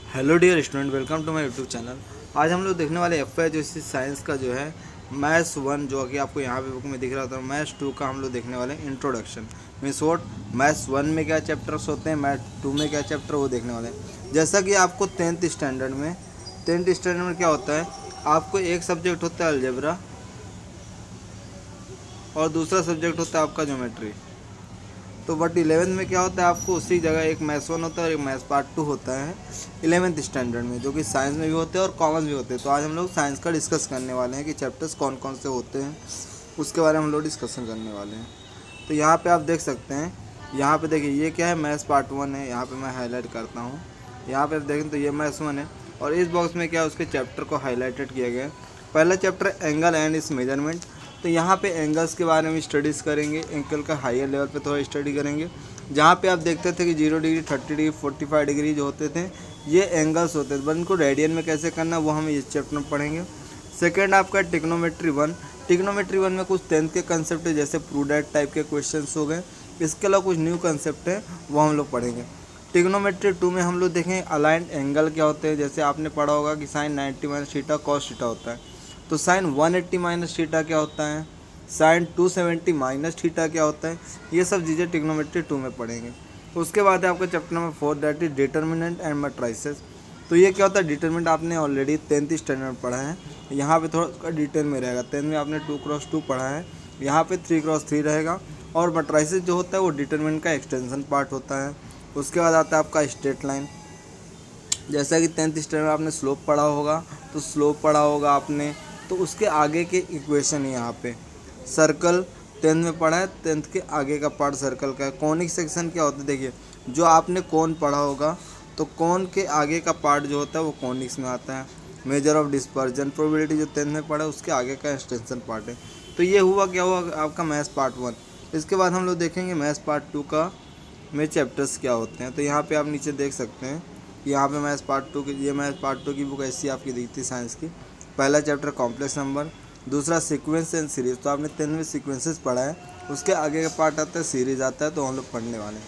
Hello dear student, welcome to my YouTube channel. आज हम लोग देखने वाले एफ आई जो साइंस का जो है मैथ्स 1 जो कि आपको यहाँ पे बुक में दिख रहा था, मैथ्स 2 का हम लोग देखने वाले हैं इंट्रोडक्शन। मीन्स वॉट, मैथ्स 1 में क्या चैप्टर्स होते हैं, मैथ्स 2 में क्या चैप्टर, वो देखने वाले हैं। जैसा कि आपको टेंथ स्टैंडर्ड में क्या होता है, आपको एक सब्जेक्ट होता है अलजेब्रा और दूसरा सब्जेक्ट होता है आपका ज्योमेट्री। तो बट 11th में क्या होता है, आपको उसी जगह एक मैथ्स 1 होता है और एक मैथ्स पार्ट 2 होता है 11th स्टैंडर्ड में, जो कि साइंस में भी होते हैं और कॉमर्स भी होते हैं। तो आज हम लोग साइंस का डिस्कस करने वाले हैं कि चैप्टर्स कौन कौन से होते हैं, उसके बारे में हम लोग डिस्कशन करने वाले हैं। तो यहाँ पे आप देख सकते हैं, यहाँ पे देखिए ये क्या है, मैथ्स पार्ट 1 है। यहाँ पे मैं हाईलाइट करता हूँ, यहाँ पे देखें तो ये मैथ्स 1 है और इस बॉक्स में क्या है, उसके चैप्टर को हाईलाइटेड किया गया है। पहला चैप्टर एंगल एंड इस मेजरमेंट। तो यहाँ पे एंगल्स के बारे में स्टडीज़ करेंगे, एंगल का हायर लेवल पे थोड़ा स्टडी करेंगे। जहाँ पे आप देखते थे कि 0 डिग्री, 30 डिग्री, 45 डिग्री जो होते थे, ये एंगल्स होते थे, बट इनको रेडियन में कैसे करना वो हम इस चैप्टर में पढ़ेंगे। सेकेंड आपका टिग्नोमेट्री 1। टिग्नोमेट्री 1 में कुछ 10th के कंसेप्ट है, जैसे प्रूडेट टाइप के क्वेश्चन हो गए। इसके अलावा कुछ न्यू कंसेप्ट है, वो हम लोग पढ़ेंगे। टिग्नोमेट्री 2 में हम लोग देखेंगे अलाइंड एंगल क्या होते हैं। जैसे आपने पढ़ा होगा कि sine 90 minus theta cos theta होता है, तो साइन 180 माइनस थीटा क्या होता है, साइन 270 माइनस थीटा क्या होता है। ये सब चीज़ें टिग्नोमेट्री 2 में पढ़ेंगे। उसके बाद है आपका chapter number 4, that is determinant and matrices. तो ये क्या होता है, डिटर्मिनेंट आपने ऑलरेडी 10th स्टैंडर्ड में पढ़ा है, यहाँ पे थोड़ा उसका डिटेल में रहेगा। 10th में आपने 2x2 पढ़ा है, यहाँ पे 3x3 रहेगा। और मैट्रिसेस जो होता है वो डिटर्मिनेंट का एक्सटेंशन पार्ट होता है। उसके बाद आता है आपका स्ट्रेट लाइन। जैसा कि 10th स्टैंडर्ड में आपने स्लोप पढ़ा होगा, तो स्लोप पढ़ा होगा आपने, तो उसके आगे के इक्वेशन है यहाँ पे। सर्कल 10th में पढ़ा है, 10th के आगे का पार्ट सर्कल का है। कॉनिक सेक्शन क्या होता है, देखिए जो आपने कोन पढ़ा होगा, तो कोन के आगे का पार्ट जो होता है वो कॉनिक्स में आता है। मेजर ऑफ डिस्पर्जन प्रोबेबिलिटी जो 10th में पढ़ा है, उसके आगे का एक्सटेंशन पार्ट है। तो ये हुआ क्या हुआ आपका मैथ्स पार्ट 1। इसके बाद हम लोग देखेंगे मैथ्स पार्ट 2 का में चैप्टर्स क्या होते हैं। तो यहाँ पे आप नीचे देख सकते हैं, यहाँ पे मैथ्स पार्ट 2 की, ये मैथ्स पार्ट 2 की बुक ऐसी आपकी दिखती है साइंस की। पहला चैप्टर कॉम्प्लेक्स नंबर, दूसरा सीक्वेंस एंड सीरीज। तो आपने 10th में सीक्वेंसेस पढ़ा है, उसके आगे का पार्ट आता है सीरीज आता है, तो हम लोग पढ़ने वाले हैं।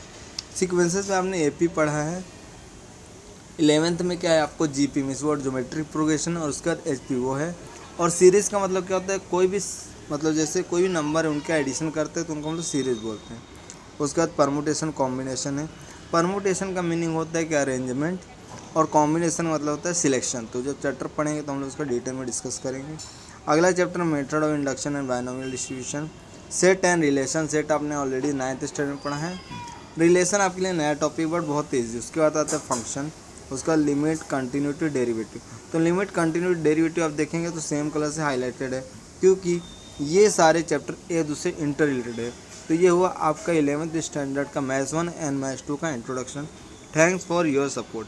सीक्वेंसेस में आपने एपी पढ़ा है। 11th में क्या है आपको GP means word geometric progression, और उसके बाद एचपी वो है। और सीरीज़ का मतलब क्या होता है, कोई भी मतलब जैसे कोई भी नंबर है उनका एडिशन करते हैं तो उनको हम लोग सीरीज बोलते हैं। उसके बाद परमुटेशन कॉम्बिनेशन है। परमुटेशन का मीनिंग होता है कि अरेंजमेंट, और कॉम्बिनेशन मतलब होता है सिलेक्शन। तो जब चैप्टर पढ़ेंगे तो हम लोग उसका डिटेल में डिस्कस करेंगे। अगला chapter method of induction and binomial distribution. Set and relation. Set आपने ऑलरेडी 9th स्टैंडर्ड में पढ़ा है। रिलेशन आपके लिए नया टॉपिक बट बहुत ईजी। उसके बाद आता है फंक्शन, उसका लिमिट, कंटिन्यूटी, डेरिवेटिव। तो लिमिट, कंटिन्यूटी, डेरिवेटिव आप देखेंगे तो सेम कलर से हाईलाइटेड है, क्योंकि ये सारे चैप्टर एक दूसरे इंटर रिलेटेड है। तो ये हुआ आपका 11th स्टैंडर्ड का मैथ्स 1 एंड मैथ्स 2 का introduction. Thanks for your support.